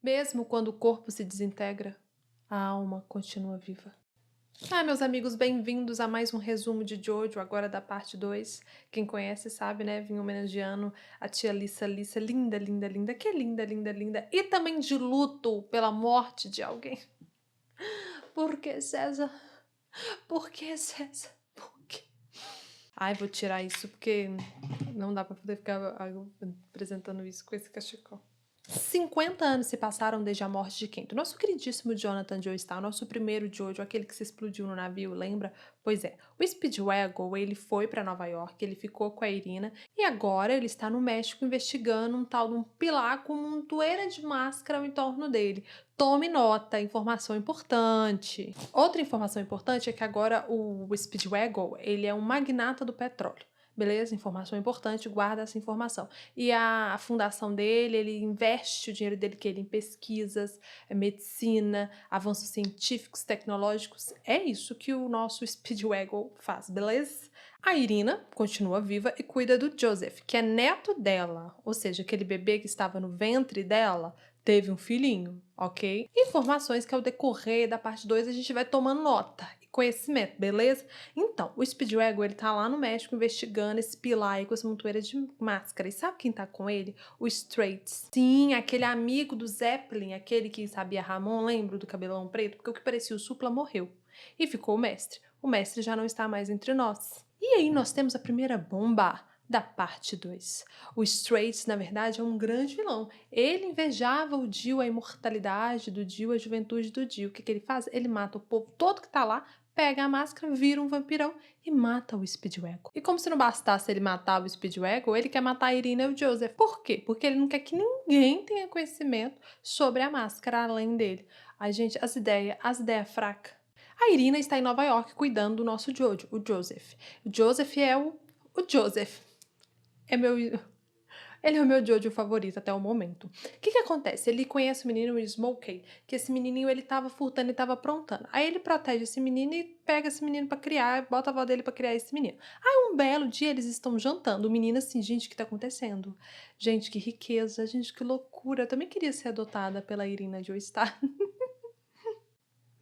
Mesmo quando o corpo se desintegra, a alma continua viva. Meus amigos, bem-vindos a mais um resumo de Jojo, agora da parte 2. Quem conhece sabe, né? Vim homenageando a tia Lissa, linda, linda, linda, que linda, linda, linda. E também de luto pela morte de alguém. Por que, César? Por que, César? Por quê? Ai, vou tirar isso porque não dá pra poder ficar apresentando isso com esse cachecol. 50 anos se passaram desde a morte de quem? Do nosso queridíssimo Jonathan Joestar, nosso primeiro Jojo, aquele que se explodiu no navio, lembra? Pois é, o Speedwagon, ele foi para Nova York, ele ficou com a Irina e agora ele está no México investigando um tal de um pilar com uma montoeira de máscara ao entorno dele. Tome nota, informação importante. Outra informação importante é que agora o Speedwagon, ele é um magnata do petróleo. Beleza? Informação importante, guarda essa informação. E a fundação dele, ele investe o dinheiro dele em pesquisas, medicina, avanços científicos, tecnológicos. É isso que o nosso Speedwagon faz, beleza? A Irina continua viva e cuida do Joseph, que é neto dela, ou seja, aquele bebê que estava no ventre dela, teve um filhinho, ok? Informações que ao decorrer da parte 2 a gente vai tomando nota e conhecimento, beleza? Então, o Speedwagon, ele tá lá no México investigando esse pilar aí com essa montoeira de máscara. E sabe quem tá com ele? O Straits. Sim, aquele amigo do Zeppelin, aquele que sabia Ramon, lembra do cabelão preto? Porque o que parecia o Supla morreu. E ficou o mestre. O mestre já não está mais entre nós. E aí nós temos a primeira bomba da parte 2. O Straits, na verdade, é um grande vilão. Ele invejava o Dio, a imortalidade do Dio, a juventude do Dio. O que ele faz? Ele mata o povo todo que tá lá, pega a máscara, vira um vampirão e mata o Speedwagon. E como se não bastasse ele matar o Speedwagon, ele quer matar a Irina e o Joseph. Por quê? Porque ele não quer que ninguém tenha conhecimento sobre a máscara além dele. Ai, gente, as ideias fracas. A Irina está em Nova York cuidando do nosso Jojo, o Joseph. O Joseph é o Joseph. Ele é o meu Jojo favorito até o momento. O que acontece? Ele conhece o menino Smokey, que esse menininho ele tava furtando e tava aprontando. Aí ele protege esse menino e pega esse menino pra criar, bota a avó dele pra criar esse menino. Aí um belo dia eles estão jantando, o menino assim, gente, o que tá acontecendo? Gente, que riqueza, gente, que loucura. Eu também queria ser adotada pela Irina Joestar.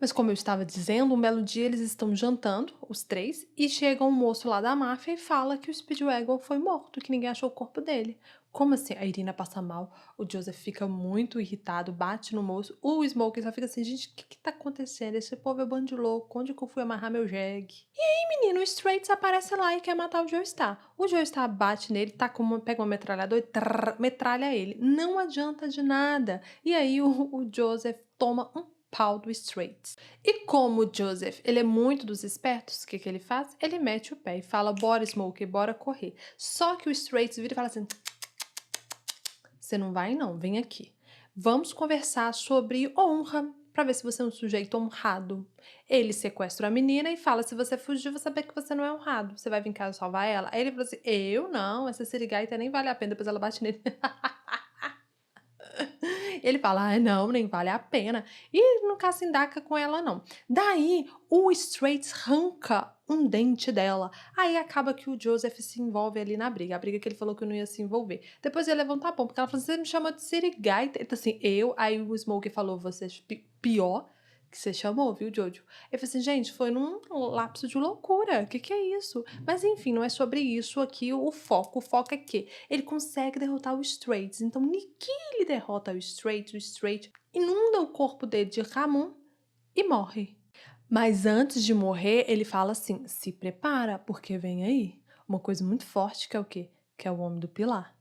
Mas como eu estava dizendo, um belo dia eles estão jantando, os três, e chega um moço lá da máfia e fala que o Speedwagon foi morto, que ninguém achou o corpo dele. Como assim? A Irina passa mal, o Joseph fica muito irritado, bate no moço, o Smokey só fica assim, gente, o que tá acontecendo? Esse povo é bando de louco, onde que eu fui amarrar meu jegue? E aí, menino, o Straits aparece lá e quer matar o Joestar. O Joestar bate nele, pega uma metralhadora e metralha ele. Não adianta de nada. E aí o Joseph toma um pau do Straits. E como o Joseph, ele é muito dos espertos, o que ele faz? Ele mete o pé e fala, bora Smokey, bora correr. Só que o Straits vira e fala assim, você não vai não, vem aqui. Vamos conversar sobre honra, pra ver se você é um sujeito honrado. Ele sequestra a menina e fala, se você fugir, eu vou saber que você não é honrado. Você vai vir cá salvar ela? Aí ele fala assim, eu não, essa sirigaita nem vale a pena, depois ela bate nele. Ele fala, ah, não, nem vale a pena. E não cacindaca com ela, não. Daí, o Straits arranca um dente dela. Aí acaba que o Joseph se envolve ali na briga. A briga que ele falou que não ia se envolver. Depois ele levanta a bomba, porque ela falou, você me chama de sirigaita. Então assim, aí o Smokey falou, você é pior que você chamou, viu, Jojo? Eu falei assim, gente, foi num lapso de loucura. O que é isso? Mas enfim, não é sobre isso aqui o foco. O foco é que ele consegue derrotar o Straits. Então, que ele derrota o Straits inunda o corpo dele de Ramon e morre. Mas antes de morrer, ele fala assim, se prepara, porque vem aí uma coisa muito forte, que é o quê? Que é o Homem do Pilar.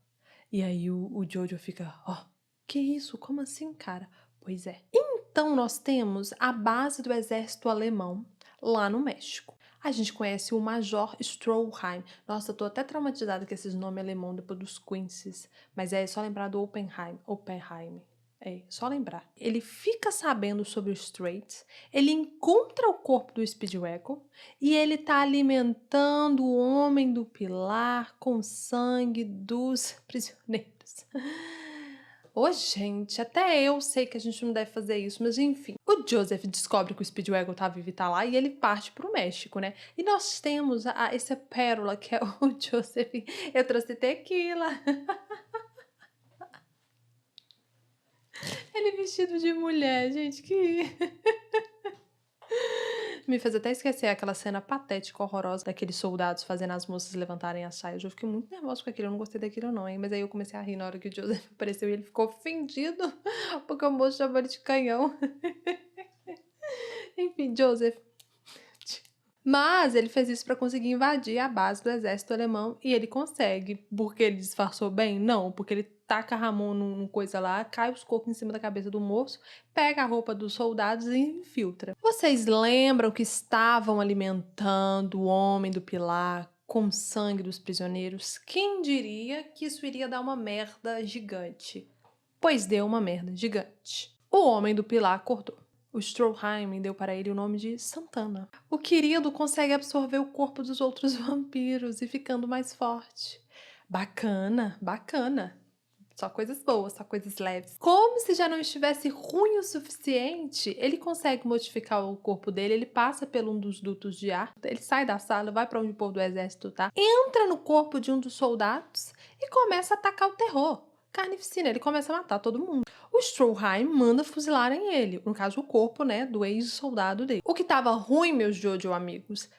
E aí o Jojo fica, ó, que isso? Como assim, cara? Pois é. Então nós temos a base do exército alemão lá no México. A gente conhece o Major Stroheim. Nossa, eu tô até traumatizada com esses nomes alemão depois dos Quincy's. Mas é só lembrar do Oppenheim. É, só lembrar. Ele fica sabendo sobre o Straits, ele encontra o corpo do Speedwagon e ele tá alimentando o Homem do Pilar com sangue dos prisioneiros. Ô, gente, até eu sei que a gente não deve fazer isso, mas enfim. O Joseph descobre que o Speedwagon tá vivo e tá lá e ele parte pro México, né? E nós temos essa pérola que é o Joseph. Eu trouxe tequila. Ele vestido de mulher, gente, que... Me fez até esquecer aquela cena patética, horrorosa, daqueles soldados fazendo as moças levantarem as saias. Eu fiquei muito nervosa com aquilo, eu não gostei daquilo não, hein? Mas aí eu comecei a rir na hora que o Joseph apareceu e ele ficou ofendido, porque o moço chamou ele de canhão. Enfim, Joseph. Mas ele fez isso pra conseguir invadir a base do exército alemão e ele consegue. Porque ele disfarçou bem? Não, porque ele taca a Ramon num coisa lá, cai os cocos em cima da cabeça do moço, pega a roupa dos soldados e infiltra. Vocês lembram que estavam alimentando o homem do pilar com o sangue dos prisioneiros? Quem diria que isso iria dar uma merda gigante? Pois deu uma merda gigante. O homem do pilar acordou. O Stroheim deu para ele o nome de Santana. O querido consegue absorver o corpo dos outros vampiros e ficando mais forte. Bacana, bacana. Só coisas boas, só coisas leves. Como se já não estivesse ruim o suficiente, ele consegue modificar o corpo dele, ele passa por um dos dutos de ar, ele sai da sala, vai para onde o povo do exército tá, entra no corpo de um dos soldados e começa a atacar o terror. Carnificina, ele começa a matar todo mundo. O Stroheim manda fuzilarem ele, no caso o corpo, né, do ex-soldado dele. O que tava ruim, meus Jojo amigos,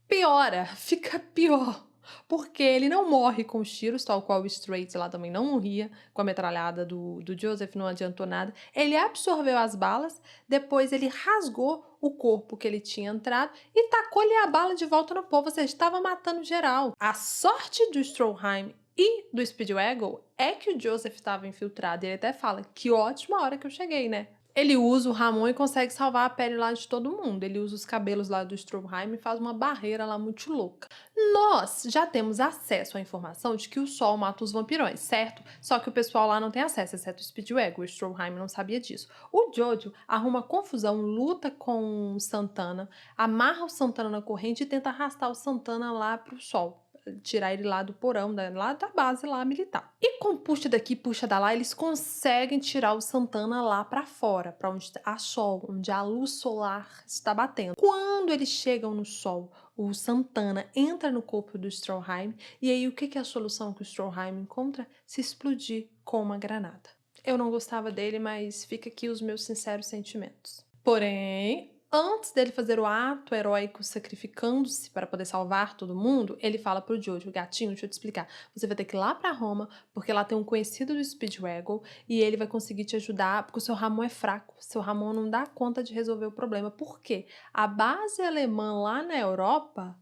piora, fica pior. Porque ele não morre com os tiros, tal qual o Straight lá também não morria com a metralhada do Joseph, não adiantou nada. Ele absorveu as balas, depois ele rasgou o corpo que ele tinha entrado e tacou-lhe a bala de volta no povo, ou seja, estava matando geral. A sorte do Stroheim e do Speedwagon é que o Joseph estava infiltrado. Ele até fala, que ótima hora que eu cheguei, né? Ele usa o Ramon e consegue salvar a pele lá de todo mundo. Ele usa os cabelos lá do Stroheim e faz uma barreira lá muito louca. Nós já temos acesso à informação de que o Sol mata os vampirões, certo? Só que o pessoal lá não tem acesso, exceto o Speedwagon. O Stroheim não sabia disso. O Jojo arruma confusão, luta com o Santana, amarra o Santana na corrente e tenta arrastar o Santana lá pro Sol. Tirar ele lá do porão, lá da base lá militar. E com puxa daqui, puxa da lá, eles conseguem tirar o Santana lá pra fora, pra onde há sol, onde a luz solar está batendo. Quando eles chegam no sol, o Santana entra no corpo do Stroheim, e aí o que é a solução que o Stroheim encontra? Se explodir com uma granada. Eu não gostava dele, mas fica aqui os meus sinceros sentimentos. Porém, antes dele fazer o ato heróico sacrificando-se para poder salvar todo mundo, ele fala pro Jojo, gatinho, deixa eu te explicar, você vai ter que ir lá pra Roma, porque lá tem um conhecido do Speedwagon e ele vai conseguir te ajudar, porque o seu Ramon é fraco, seu Ramon não dá conta de resolver o problema. Por quê? A base alemã lá na Europa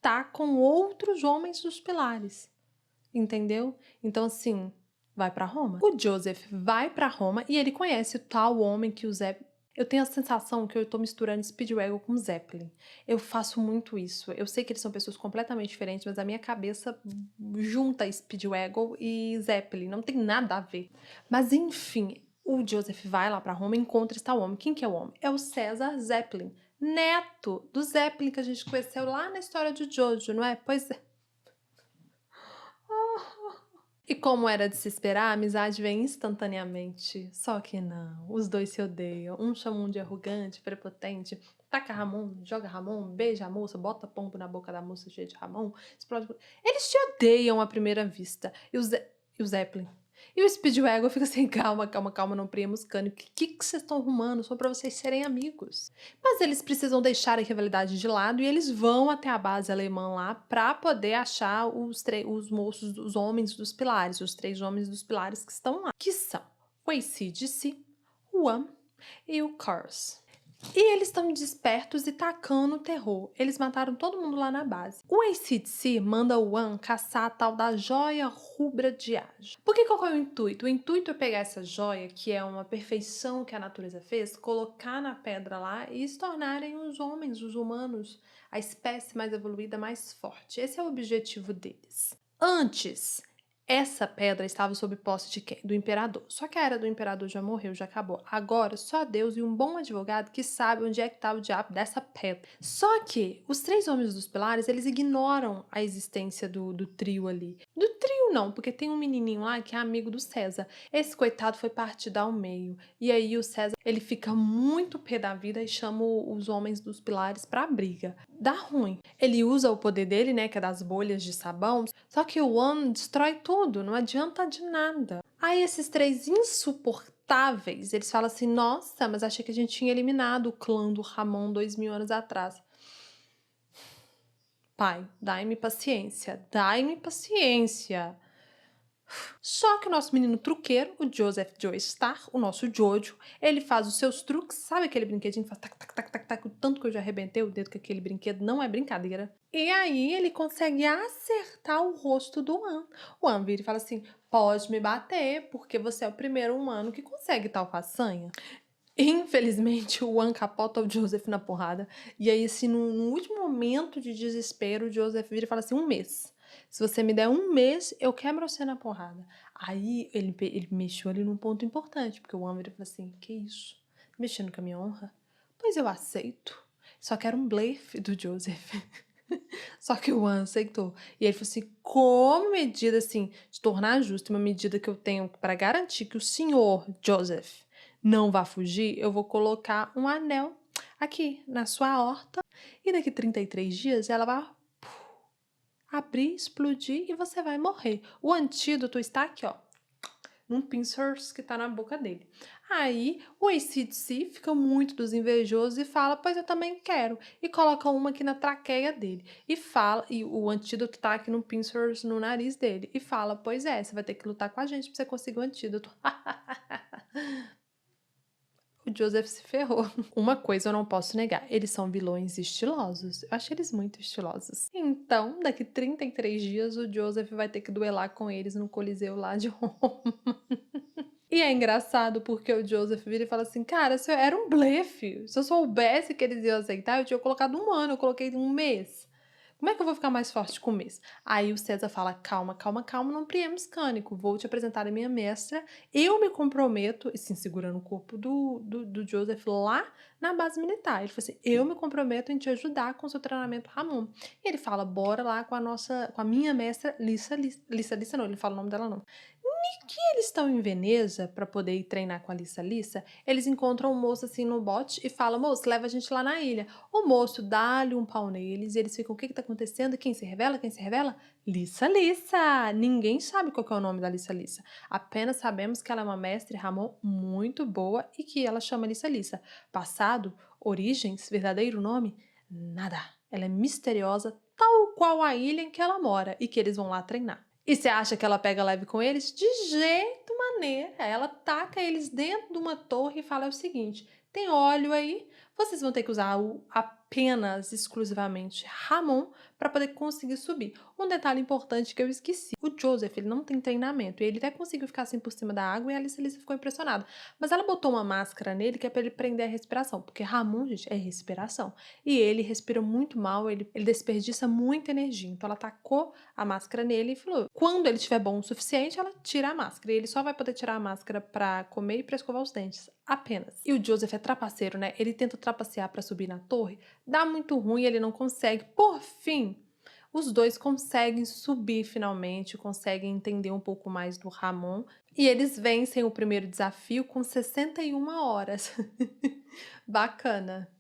tá com outros homens dos pilares, entendeu? Então assim, vai pra Roma. O Joseph vai pra Roma e ele conhece o tal homem que o Zé... Eu tenho a sensação que eu tô misturando Speedwagon com Zeppelin. Eu faço muito isso. Eu sei que eles são pessoas completamente diferentes, mas a minha cabeça junta Speedwagon e Zeppelin. Não tem nada a ver. Mas enfim, o Joseph vai lá pra Roma e encontra esse tal homem. Quem que é o homem? É o César Zeppelin, neto do Zeppelin que a gente conheceu lá na história de Jojo, não é? Pois é. E como era de se esperar, a amizade vem instantaneamente. Só que não, os dois se odeiam. Um chama um de arrogante, prepotente, taca Ramon, joga Ramon, beija a moça, bota pombo na boca da moça cheia de Ramon, explode. Eles te odeiam à primeira vista. E o Zeppelin. E o Speedwagon fica assim, calma, calma, calma, não priemos cano. O que vocês estão arrumando só pra vocês serem amigos? Mas eles precisam deixar a rivalidade de lado e eles vão até a base alemã lá pra poder achar os moços, os homens dos pilares, os 3 homens dos pilares que estão lá. Que são o AC/DC, o One e o Curse. E eles estão despertos e tacando terror. Eles mataram todo mundo lá na base. O AC/DC manda o One caçar a tal da joia rubra de Aja. Porque qual é o intuito? O intuito é pegar essa joia, que é uma perfeição que a natureza fez, colocar na pedra lá e se tornarem os homens, os humanos, a espécie mais evoluída, mais forte. Esse é o objetivo deles. Antes, essa pedra estava sob posse de quem? Do imperador. Só que a era do imperador já morreu, já acabou. Agora, só Deus e um bom advogado que sabe onde é que está o diabo dessa pedra. Só que os 3 homens dos pilares, eles ignoram a existência do trio ali. Do trio não, porque tem um menininho lá que é amigo do César. Esse coitado foi partido ao meio. E aí o César, ele fica muito pé da vida e chama os homens dos pilares pra briga. Dá ruim. Ele usa o poder dele, né, que é das bolhas de sabão, só que o One destrói tudo, não adianta de nada. Aí esses 3 insuportáveis insuportáveis. Eles falam assim: nossa, mas achei que a gente tinha eliminado o clã do Ramon 2000 anos atrás. Pai, dai-me paciência, dai-me paciência. Só que o nosso menino truqueiro, o Joseph Joestar, o nosso Jojo, ele faz os seus truques, sabe aquele brinquedinho que faz tac, tac, tac, tac, tac, o tanto que eu já arrebentei o dedo com aquele brinquedo, não é brincadeira. E aí ele consegue acertar o rosto do An. O An vira e fala assim, pode me bater, porque você é o primeiro humano que consegue tal façanha. Infelizmente, o An capota o Joseph na porrada. E aí, assim, no último momento de desespero, o Joseph vira e fala assim, 1 mês. Se você me der 1 mês, eu quebro você na porrada. Aí, ele mexeu ali num ponto importante, porque o An vira e fala assim, que isso? Mexendo com a minha honra? Pois eu aceito. Só que era um blefe do Joseph. Só que o An aceitou. E ele falou assim, como medida, assim, de tornar justa, uma medida que eu tenho para garantir que o senhor Joseph não vá fugir, eu vou colocar um anel aqui na sua horta e daqui 33 dias ela vai abrir, explodir e você vai morrer. O antídoto está aqui, ó, num pincers que tá na boca dele. Aí o AC/DC fica muito dos invejosos e fala, pois eu também quero. E coloca uma aqui na traqueia dele. E fala, e o antídoto tá aqui no pincers no nariz dele. E fala, pois é, você vai ter que lutar com a gente pra você conseguir o antídoto. O Joseph se ferrou. Uma coisa eu não posso negar, eles são vilões estilosos. Eu acho eles muito estilosos. Então, daqui 33 dias, o Joseph vai ter que duelar com eles no Coliseu lá de Roma. E é engraçado porque o Joseph vira e fala assim, cara, isso era um blefe. Se eu soubesse que eles iam aceitar, eu tinha colocado 1 ano, eu coloquei 1 mês. Como é que eu vou ficar mais forte com 1 mês? Aí o César fala, calma, calma, calma, não priemos cânico. Vou te apresentar a minha mestra. Eu me comprometo, e sim, segurando o corpo do Joseph lá na base militar. Ele fala assim, eu me comprometo em te ajudar com o seu treinamento Ramon. E ele fala, bora lá com a minha mestra Lissa não, ele fala o nome dela não. Que eles estão em Veneza para poder ir treinar com a Lissa, eles encontram um moço assim no bote e falam, moço, leva a gente lá na ilha. O moço dá-lhe um pau neles e eles ficam, o que que tá acontecendo? Quem se revela? Quem se revela? Lissa! Ninguém sabe qual que é o nome da Lissa. Apenas sabemos que ela é uma mestre Ramon muito boa e que ela chama Lissa. Passado, origens, verdadeiro nome? Nada. Ela é misteriosa, tal qual a ilha em que ela mora e que eles vão lá treinar. E você acha que ela pega leve com eles? De jeito maneira. Ela taca eles dentro de uma torre e fala o seguinte: tem óleo aí, vocês vão ter que usar apenas, exclusivamente Ramon para poder conseguir subir. Um detalhe importante que eu esqueci: o Joseph ele não tem treinamento e ele até conseguiu ficar assim por cima da água e a Alice ficou impressionada. Mas ela botou uma máscara nele que é para ele prender a respiração, porque Ramon, gente, é respiração. E ele respira muito mal, ele desperdiça muita energia. Então ela tacou a máscara nele e falou: quando ele estiver bom o suficiente, ela tira a máscara. E ele só vai poder tirar a máscara pra comer e pra escovar os dentes. Apenas. E o Joseph é trapaceiro, né? Ele tenta trapacear pra subir na torre, dá muito ruim, ele não consegue. Por fim, os dois conseguem subir finalmente, conseguem entender um pouco mais do Ramon. E eles vencem o primeiro desafio com 61 horas. Bacana.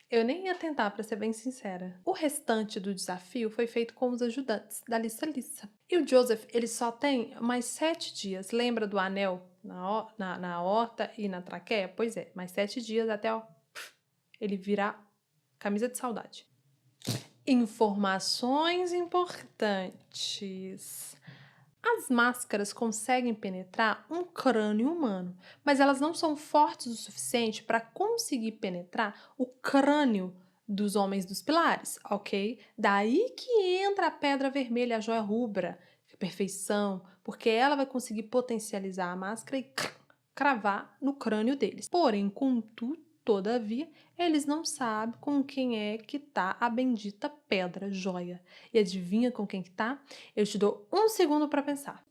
Eu nem ia tentar, pra ser bem sincera. O restante do desafio foi feito com os ajudantes da Lissa. E o Joseph, ele só tem mais 7 dias. Lembra do anel na horta e na traqueia? Pois é, mais 7 dias até ele virar camisa de saudade. Informações importantes. As máscaras conseguem penetrar um crânio humano, mas elas não são fortes o suficiente para conseguir penetrar o crânio dos homens dos pilares, ok? Daí que entra a pedra vermelha, a joia rubra, que é perfeição, porque ela vai conseguir potencializar a máscara e cravar no crânio deles. Porém, contudo, todavia, eles não sabem com quem é que tá a bendita pedra joia. E adivinha com quem que tá? Eu te dou 1 segundo para pensar.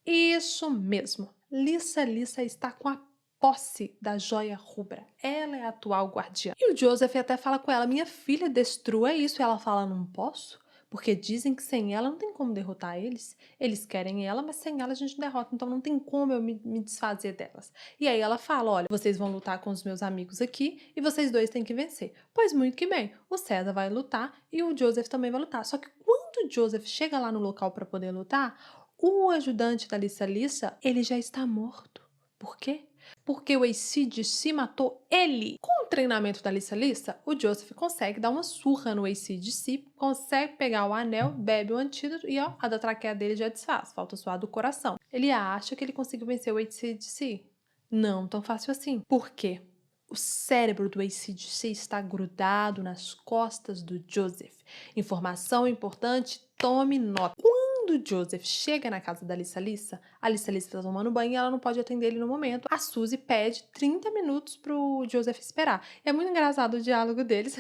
Isso mesmo. Lissa está com a posse da joia rubra. Ela é a atual guardiã. E o Joseph até fala com ela, minha filha, destrua isso. E ela fala, não posso. Porque dizem que sem ela não tem como derrotar eles. Eles querem ela, mas sem ela a gente derrota. Então não tem como eu me desfazer delas. E aí ela fala, olha, vocês vão lutar com os meus amigos aqui e vocês dois têm que vencer. Pois muito que bem. O César vai lutar e o Joseph também vai lutar. Só que quando o Joseph chega lá no local para poder lutar, o ajudante da Lissa, ele já está morto. Por quê? porque o ACDC matou ele. Com o treinamento da Lissa, o Joseph consegue dar uma surra no ACDC, consegue pegar o anel, bebe o antídoto e ó, a da traqueia dele já desfaz, falta só a do coração. Ele acha que ele conseguiu vencer o ACDC. Não tão fácil assim. Por quê? O cérebro do ACDC está grudado nas costas do Joseph. Informação importante, tome nota. Quando o Joseph chega na casa da Lissa, a Lissa está tomando banho e ela não pode atender ele no momento. A Suzy pede 30 minutos pro Joseph esperar. É muito engraçado o diálogo deles.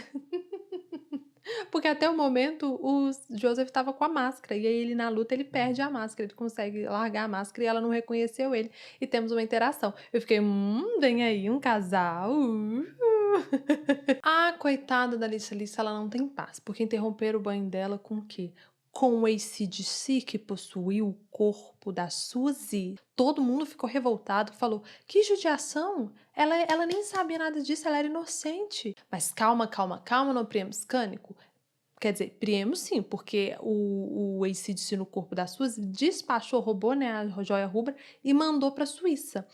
Porque até o momento o Joseph estava com a máscara e aí ele na luta ele perde a máscara, ele consegue largar a máscara e ela não reconheceu ele e temos uma interação. Eu fiquei, vem aí um casal. A coitada da Lissa, ela não tem paz, porque interromperam o banho dela com o quê? Com o AC/DC que possuiu o corpo da Suzy. Todo mundo ficou revoltado, falou, que judiação, ela nem sabia nada disso, ela era inocente. Mas calma, não priemos cânico. Quer dizer, priemos sim, porque o AC/DC no corpo da Suzy despachou, roubou, né, a joia rubra e mandou pra Suíça.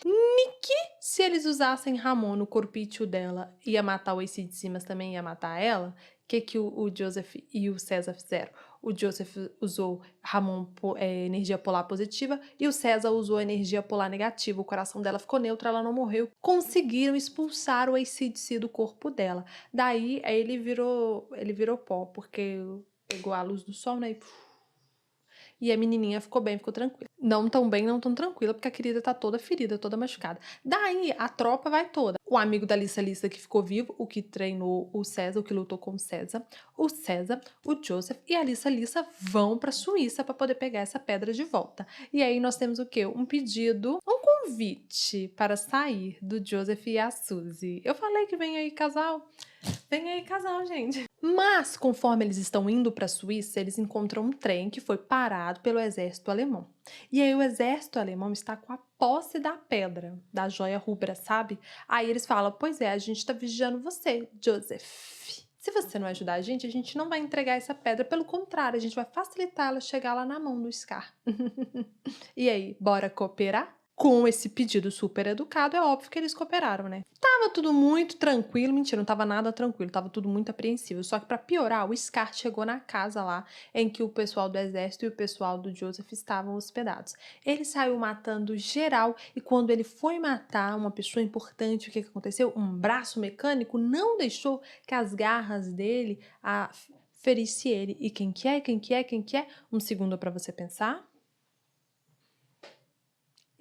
Se eles usassem Ramon no corpício dela, ia matar o AC/DC, mas também ia matar ela, o que o Joseph e o César fizeram? O Joseph usou Ramon energia polar positiva e o César usou energia polar negativa. O coração dela ficou neutro, ela não morreu. Conseguiram expulsar o AC/DC do corpo dela. Daí, aí ele virou pó, porque pegou a luz do sol, né? E a menininha ficou bem, ficou tranquila. Não tão bem, não tão tranquila, porque a querida tá toda ferida, toda machucada. Daí, a tropa vai toda. O amigo da Lissa que ficou vivo, o que treinou o César, o que lutou com o César, o Joseph e a Lissa vão pra Suíça pra poder pegar essa pedra de volta. E aí nós temos o quê? Um pedido, um convite para sair do Joseph e a Suzy. Eu falei que vem aí casal. Vem aí casal, gente. Mas, conforme eles estão indo para a Suíça, eles encontram um trem que foi parado pelo exército alemão. E aí o exército alemão está com a posse da pedra, da joia rubra, sabe? Aí eles falam, pois é, a gente tá vigiando você, Joseph. Se você não ajudar a gente não vai entregar essa pedra, pelo contrário, a gente vai facilitar ela chegar lá na mão do Scar. E aí, bora cooperar? Com esse pedido super educado, é óbvio que eles cooperaram, né? Tava tudo muito tranquilo, mentira, não tava nada tranquilo, tava tudo muito apreensivo. Só que pra piorar, o Scar chegou na casa lá em que o pessoal do exército e o pessoal do Joseph estavam hospedados. Ele saiu matando geral e quando ele foi matar uma pessoa importante, o que aconteceu? Um braço mecânico não deixou que as garras dele ferisse ele. E quem que é? Um segundo pra você pensar.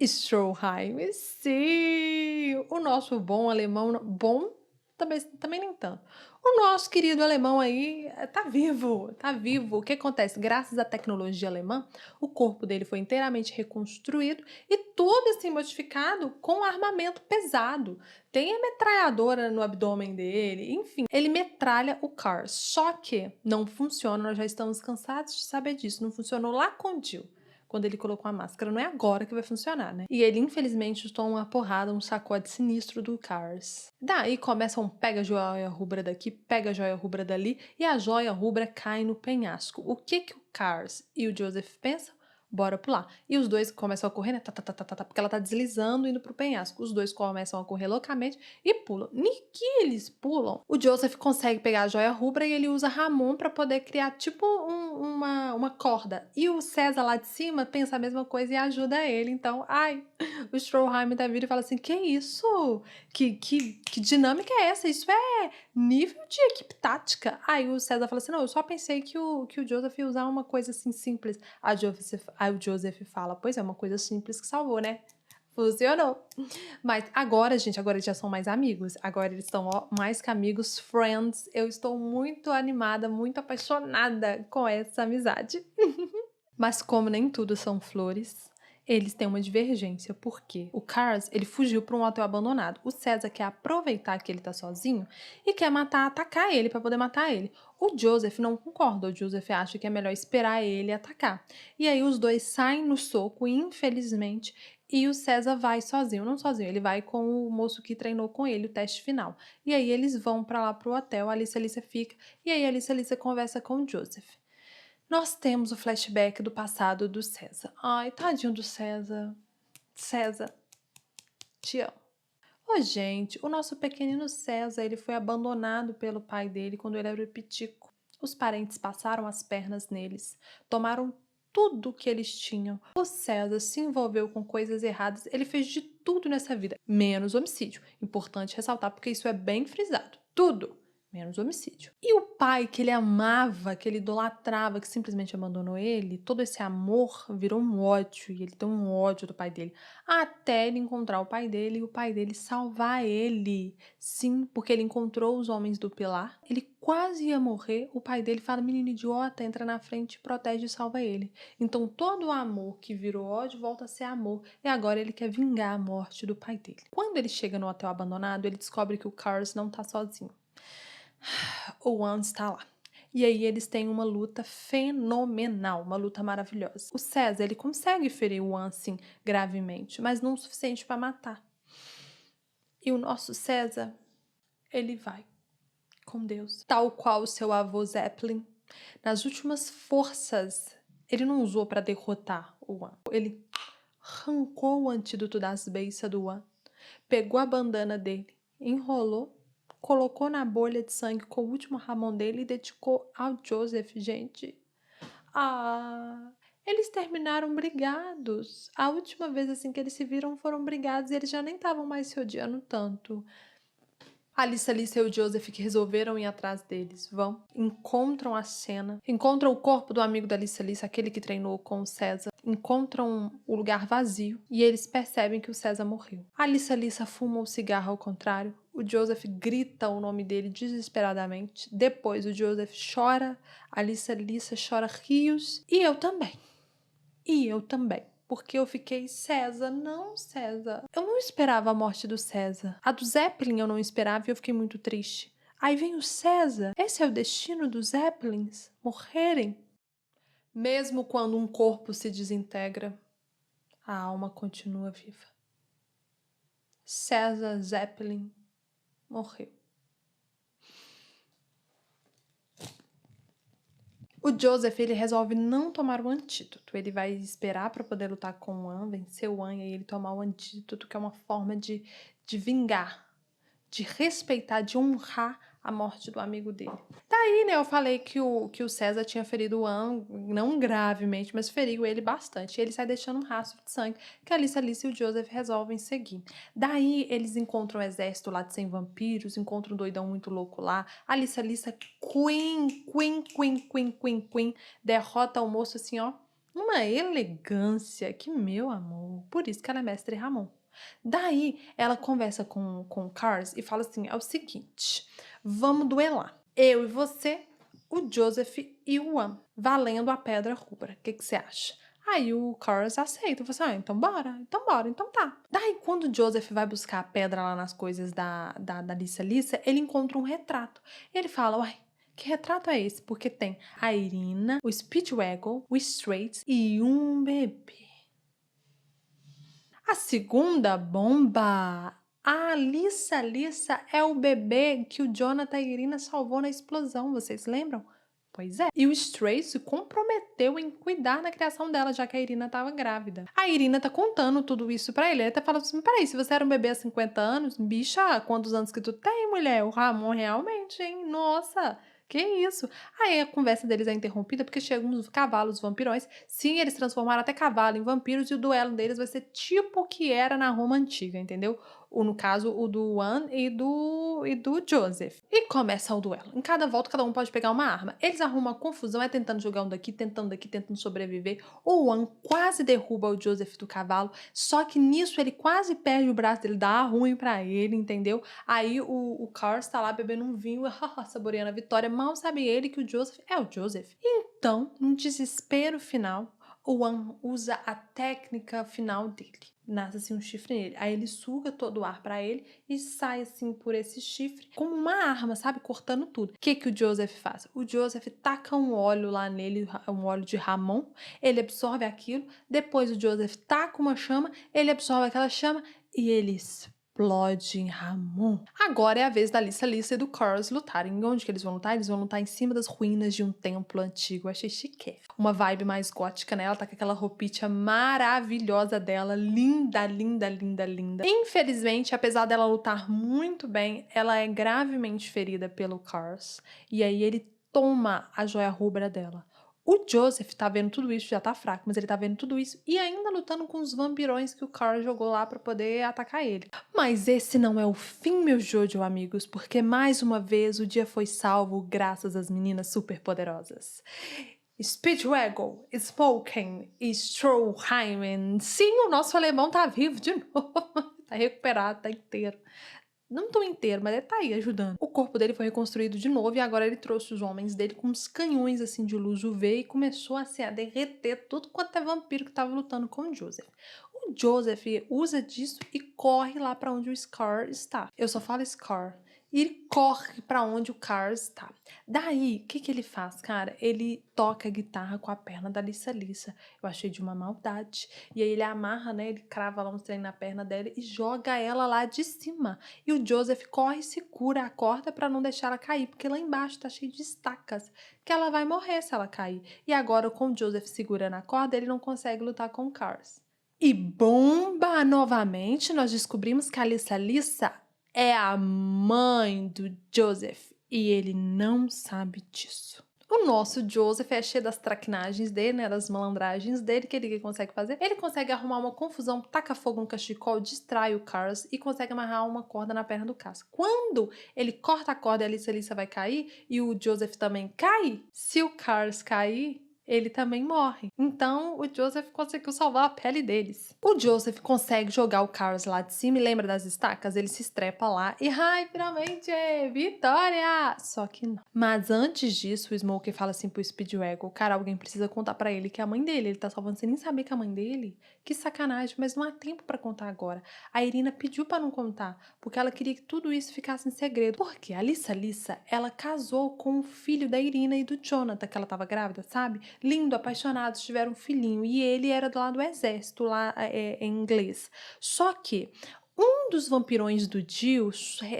Stroheim, sim! O nosso bom alemão, bom, também nem tanto. O nosso querido alemão aí tá vivo, tá vivo. O que acontece? Graças à tecnologia alemã, o corpo dele foi inteiramente reconstruído e todo assim modificado com armamento pesado. Tem a metralhadora no abdômen dele, enfim. Ele metralha o Cars, só que não funciona, nós já estamos cansados de saber disso, não funcionou lá com o Jill. Quando ele colocou a máscara, não é agora que vai funcionar, né? E ele, infelizmente, toma uma porrada, um sacode sinistro do Cars. Daí começa um pega a joia rubra daqui, pega a joia rubra dali, e a joia rubra cai no penhasco. O que o Cars e o Joseph pensam? Bora pular. E os dois começam a correr, né? Porque ela tá deslizando, indo pro penhasco. Os dois começam a correr loucamente e pulam. Que eles pulam, o Joseph consegue pegar a joia rubra e ele usa Ramon pra poder criar tipo uma corda. E o César lá de cima pensa a mesma coisa e ajuda ele. Então, o Stroheim da vida e fala assim, que isso? Que dinâmica é essa? Isso é nível de equipe tática. Aí o César fala assim, não, eu só pensei que o Joseph ia usar uma coisa assim simples. Aí o Joseph fala, pois é, uma coisa simples que salvou, né? Funcionou. Mas agora, gente, agora eles já são mais amigos. Agora eles estão mais que amigos, friends. Eu estou muito animada, muito apaixonada com essa amizade. Mas como nem tudo são flores, eles têm uma divergência, porque o Cars, ele fugiu para um hotel abandonado. O César quer aproveitar que ele tá sozinho e quer atacar ele para poder matar ele. O Joseph não concorda, o Joseph acha que é melhor esperar ele atacar. E aí os dois saem no soco, infelizmente, e o César vai sozinho, não sozinho, ele vai com o moço que treinou com ele, o teste final. E aí eles vão para lá pro hotel, a Alicia fica, e aí a Alicia conversa com o Joseph. Nós temos o flashback do passado do César. Ai, tadinho do César. César, te amo. Ô, gente, o nosso pequenino César, ele foi abandonado pelo pai dele quando ele era pitico. Os parentes passaram as pernas neles, tomaram tudo que eles tinham. O César se envolveu com coisas erradas, ele fez de tudo nessa vida, menos homicídio. Importante ressaltar, porque isso é bem frisado. Tudo, menos homicídio. E o pai que ele amava, que ele idolatrava, que simplesmente abandonou ele, todo esse amor virou um ódio, e ele tem um ódio do pai dele até ele encontrar o pai dele e o pai dele salvar ele. Sim, porque ele encontrou os homens do pilar, ele quase ia morrer, o pai dele fala: menino idiota, entra na frente, protege e salva ele. Então todo o amor que virou ódio volta a ser amor, e agora ele quer vingar a morte do pai dele. Quando ele chega no hotel abandonado, ele descobre que o Cars não tá sozinho. O One está lá. E aí eles têm uma luta fenomenal, uma luta maravilhosa. O César, ele consegue ferir o One, assim, gravemente, mas não o suficiente para matar. E o nosso César, ele vai com Deus. Tal qual o seu avô Zeppelin, nas últimas forças, ele não usou para derrotar o One. Ele arrancou o antídoto das beiças do One, pegou a bandana dele, enrolou, colocou na bolha de sangue com o último Ramon dele e dedicou ao Joseph, gente. Eles terminaram brigados. A última vez assim que eles se viram foram brigados e eles já nem estavam mais se odiando tanto. A Alice e o Joseph que resolveram ir atrás deles. Vão, encontram a cena, encontram o corpo do amigo da Alice, aquele que treinou com o César. Encontram o lugar vazio e eles percebem que o César morreu. A Alice fuma o cigarro ao contrário. O Joseph grita o nome dele desesperadamente. Depois o Joseph chora, a Alice chora rios. E eu também. Porque eu fiquei, César, não, César. Eu não esperava a morte do César. A do Zeppelin eu não esperava e eu fiquei muito triste. Aí vem o César. Esse é o destino dos Zeppelins? Morrerem? Mesmo quando um corpo se desintegra, a alma continua viva. César Zeppelin morreu. O Joseph, ele resolve não tomar o antídoto. Ele vai esperar para poder lutar com o An, vencer o An e aí ele tomar o antídoto, que é uma forma de vingar, de respeitar, de honrar a morte do amigo dele. Daí, né, eu falei que o César tinha ferido o An, não gravemente, mas feriu ele bastante. E ele sai deixando um rastro de sangue que a Alice e o Joseph resolvem seguir. Daí, eles encontram um exército lá de 100 vampiros, encontram um doidão muito louco lá. A Alice, Queen, derrota o moço assim, ó. Uma elegância que, meu amor, por isso que ela é mestre Ramon. Daí, ela conversa com o Cars e fala assim, é o seguinte, vamos duelar. Eu e você, o Joseph e o One, valendo a pedra rubra. O que você acha? Aí o Cars aceita, fala assim, então bora, então tá. Daí, quando o Joseph vai buscar a pedra lá nas coisas da Lissa, ele encontra um retrato. Ele fala, uai, que retrato é esse? Porque tem a Irina, o Speedwagon, o Straits e um bebê. A segunda bomba. A Lissa é o bebê que o Jonathan e a Irina salvou na explosão, vocês lembram? Pois é. E o Stray se comprometeu em cuidar da criação dela, já que a Irina estava grávida. A Irina tá contando tudo isso pra ele. Ele tá falando assim, peraí, se você era um bebê há 50 anos, bicha, quantos anos que tu tem, mulher? O Ramon realmente, hein? Nossa, que isso? Aí a conversa deles é interrompida porque chegam uns cavalos vampirões. Sim, eles transformaram até cavalo em vampiros e o duelo deles vai ser tipo o que era na Roma Antiga, entendeu? No caso, o do One e do Joseph. E começa o duelo. Em cada volta, cada um pode pegar uma arma. Eles arrumam uma confusão, é tentando jogar um daqui, tentando sobreviver. O One quase derruba o Joseph do cavalo, só que nisso ele quase perde o braço dele, dá ruim pra ele, entendeu? Aí o Cars tá lá bebendo um vinho, saboreando a vitória. Mal sabe ele que o Joseph é o Joseph. Então, num desespero final, o One usa a técnica final dele. Nasce assim um chifre nele. Aí ele suga todo o ar pra ele e sai assim por esse chifre como uma arma, sabe? Cortando tudo. O que o Joseph faz? O Joseph taca um óleo lá nele, um óleo de Ramon. Ele absorve aquilo. Depois o Joseph taca uma chama, ele absorve aquela chama e ele explode em Ramon. Agora é a vez da Lisa e do Cars lutarem. Onde que eles vão lutar? Eles vão lutar em cima das ruínas de um templo antigo. Eu achei chique. Uma vibe mais gótica, né? Ela tá com aquela roupinha maravilhosa dela. Linda, linda, linda, linda. Infelizmente, apesar dela lutar muito bem, ela é gravemente ferida pelo Cars. E aí ele toma a joia rubra dela. O Joseph tá vendo tudo isso, já tá fraco, mas ele tá vendo tudo isso e ainda lutando com os vampirões que o Carl jogou lá pra poder atacar ele. Mas esse não é o fim, meus Jojo amigos, porque mais uma vez o dia foi salvo graças às meninas superpoderosas. Speedwagon, Spoken, Stroheim. Sim, o nosso alemão tá vivo de novo. Tá recuperado, tá inteiro. Não tão inteiro, mas ele tá aí ajudando. O corpo dele foi reconstruído de novo e agora ele trouxe os homens dele com uns canhões assim de luz UV e começou assim, a derreter tudo quanto é vampiro que tava lutando com o Joseph. O Joseph usa disso e corre lá pra onde o Scar está. Eu só falo Scar. E ele corre pra onde o Cars está. Daí, o que ele faz, cara? Ele toca a guitarra com a perna da Lisa. Eu achei de uma maldade. E aí ele amarra, né? Ele crava lá um trem na perna dela e joga ela lá de cima. E o Joseph corre e segura a corda pra não deixar ela cair, porque lá embaixo tá cheio de estacas, que ela vai morrer se ela cair. E agora, com o Joseph segurando a corda, ele não consegue lutar com o Cars. E bomba! Novamente, nós descobrimos que a Lisa é a mãe do Joseph e ele não sabe disso. O nosso Joseph é cheio das traquinagens dele, né, das malandragens dele, que ele consegue fazer. Ele consegue arrumar uma confusão, taca fogo no cachecol, distrai o Cars e consegue amarrar uma corda na perna do Cars. Quando ele corta a corda e a Lisa vai cair e o Joseph também cai, se o Cars cair, ele também morre. Então, o Joseph conseguiu salvar a pele deles. O Joseph consegue jogar o Cars lá de cima e lembra das estacas? Ele se estrepa lá e, ai, finalmente, vitória! Só que não. Mas antes disso, o Smokey fala assim pro Speedwagon, cara, alguém precisa contar pra ele que é a mãe dele. Ele tá salvando sem nem saber que é a mãe dele. Que sacanagem, mas não há tempo pra contar agora. A Irina pediu pra não contar, porque ela queria que tudo isso ficasse em segredo. Porque a Lisa, ela casou com o filho da Irina e do Jonathan, que ela tava grávida, sabe? Lindo, apaixonados, tiveram um filhinho. E ele era lá do exército, lá em inglês. Só que um dos vampirões do Dio,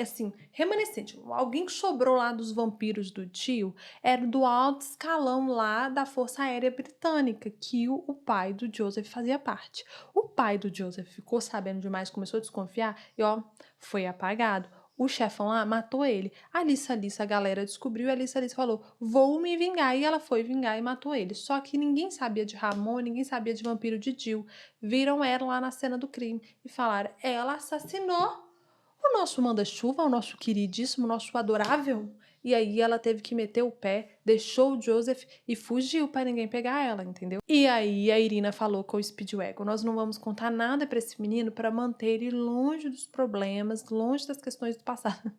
assim, remanescente, alguém que sobrou lá dos vampiros do Dio, era do alto escalão lá da Força Aérea Britânica, que o pai do Joseph fazia parte. O pai do Joseph ficou sabendo demais, começou a desconfiar e, ó, foi apagado. O chefão lá matou ele. A Lisa, a galera descobriu e a Lisa falou, vou me vingar. E ela foi vingar e matou ele. Só que ninguém sabia de Ramon, ninguém sabia de vampiro de Jill. Viram ela lá na cena do crime e falaram, ela assassinou o nosso manda-chuva, o nosso queridíssimo, o nosso adorável. E aí ela teve que meter o pé, deixou o Joseph e fugiu para ninguém pegar ela, entendeu? E aí a Irina falou com o Speedwagon, nós não vamos contar nada para esse menino para manter ele longe dos problemas, longe das questões do passado.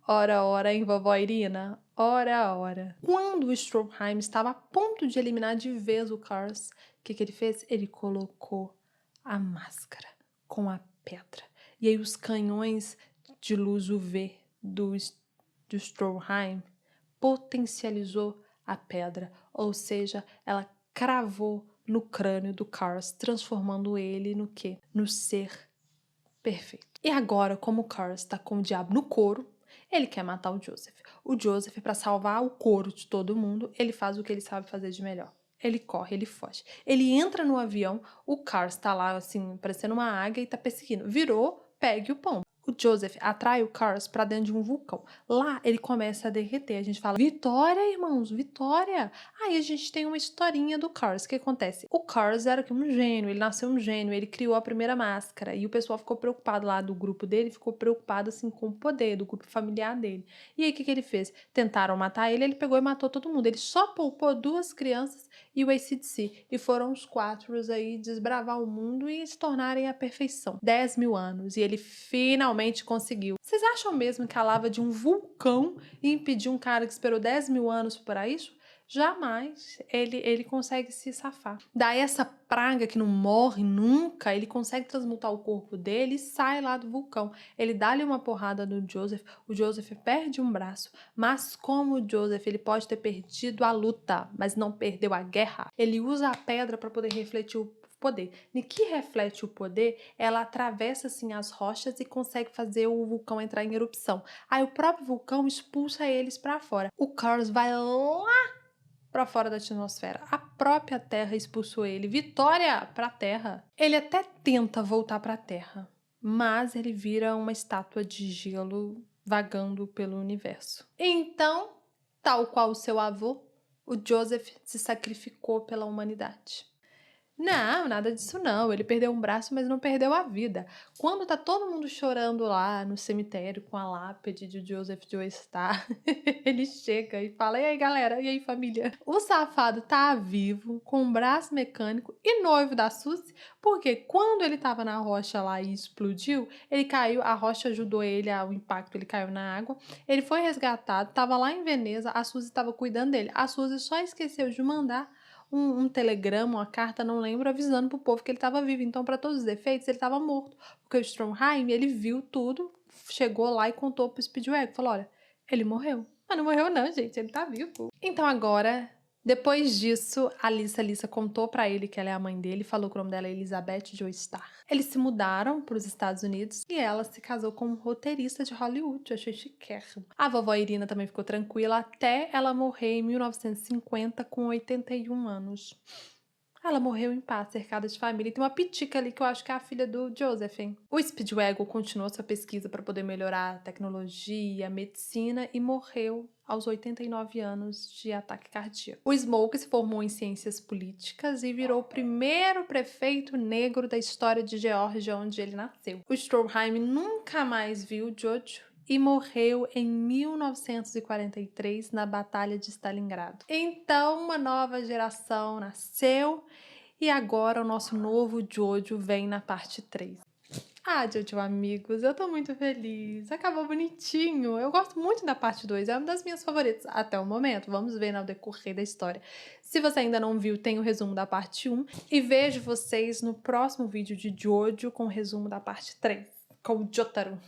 Ora, hein, vovó Irina? Ora. Quando o Stroheim estava a ponto de eliminar de vez o Cars, o que ele fez? Ele colocou a máscara com a pedra. E aí os canhões de luz UV do Stroheim potencializou a pedra, ou seja, ela cravou no crânio do Cars, transformando ele no quê? No ser perfeito. E agora, como o Cars está com o diabo no couro, ele quer matar o Joseph. O Joseph, para salvar o couro de todo mundo, ele faz o que ele sabe fazer de melhor. Ele corre, ele foge. Ele entra no avião, o Cars tá lá, assim, parecendo uma águia e tá perseguindo. Virou, pegue o pombo. O Joseph atrai o Cars pra dentro de um vulcão. Lá ele começa a derreter. A gente fala, Vitória, irmãos, Vitória. Aí a gente tem uma historinha do Cars. O que acontece? O Cars era um gênio, ele nasceu um gênio, ele criou a primeira máscara. E o pessoal ficou preocupado lá do grupo dele, ficou preocupado assim com o poder do grupo familiar dele. E aí o que ele fez? Tentaram matar ele, ele pegou e matou todo mundo. Ele só poupou 2 crianças e o AC/DC. E foram os 4 aí desbravar o mundo e se tornarem a perfeição. 10 mil anos. E ele finalmente conseguiu. Vocês acham mesmo que a lava de um vulcão ia impedir um cara que esperou 10 mil anos para isso? Jamais. Ele consegue se safar. Daí essa praga que não morre nunca, ele consegue transmutar o corpo dele e sai lá do vulcão. Ele dá-lhe uma porrada no Joseph, o Joseph perde um braço, mas como o Joseph ele pode ter perdido a luta, mas não perdeu a guerra, ele usa a pedra para poder refletir o poder. No que reflete o poder, ela atravessa assim as rochas e consegue fazer o vulcão entrar em erupção. Aí o próprio vulcão expulsa eles para fora. O Carlos vai lá para fora da atmosfera. A própria Terra expulsou ele. Vitória para a Terra. Ele até tenta voltar para a Terra, mas ele vira uma estátua de gelo vagando pelo universo. Então, tal qual o seu avô, o Joseph se sacrificou pela humanidade. Não, nada disso não. Ele perdeu um braço, mas não perdeu a vida. Quando tá todo mundo chorando lá no cemitério com a lápide de Joseph Joestar, ele chega e fala: "E aí, galera? E aí, família?" O safado tá vivo, com um braço mecânico e noivo da Suzy, porque quando ele tava na rocha lá e explodiu, ele caiu, a rocha ajudou ele ao impacto, ele caiu na água. Ele foi resgatado, tava lá em Veneza, a Suzy tava cuidando dele. A Suzy só esqueceu de mandar um telegrama, uma carta, não lembro, avisando pro povo que ele estava vivo. Então, para todos os efeitos, ele estava morto. Porque o Stromheim, ele viu tudo, chegou lá e contou pro Speedwagon. Falou, olha, ele morreu. Mas não morreu não, gente, ele tá vivo. Então agora, depois disso, a Lisa contou pra ele que ela é a mãe dele, falou que o nome dela é Elizabeth Joestar. Eles se mudaram para os Estados Unidos e ela se casou com um roteirista de Hollywood. Eu achei chiquérrimo. A vovó Irina também ficou tranquila até ela morrer em 1950 com 81 anos. Ela morreu em paz, cercada de família. E tem uma pitica ali que eu acho que é a filha do Joseph, hein? O Speedwagon continuou sua pesquisa para poder melhorar a tecnologia, a medicina e morreu aos 89 anos de ataque cardíaco. O Smoke se formou em ciências políticas e virou o primeiro prefeito negro da história de Geórgia, onde ele nasceu. O Stroheim nunca mais viu Jojo e morreu em 1943 na Batalha de Stalingrado. Então, uma nova geração nasceu e agora o nosso novo Jojo vem na parte 3. Ah, Jojo amigos, eu tô muito feliz. Acabou bonitinho. Eu gosto muito da parte 2, é uma das minhas favoritas até o momento. Vamos ver no decorrer da história. Se você ainda não viu, tem o resumo da parte 1 e vejo vocês no próximo vídeo de Jojo com o resumo da parte 3, com o Jotaro.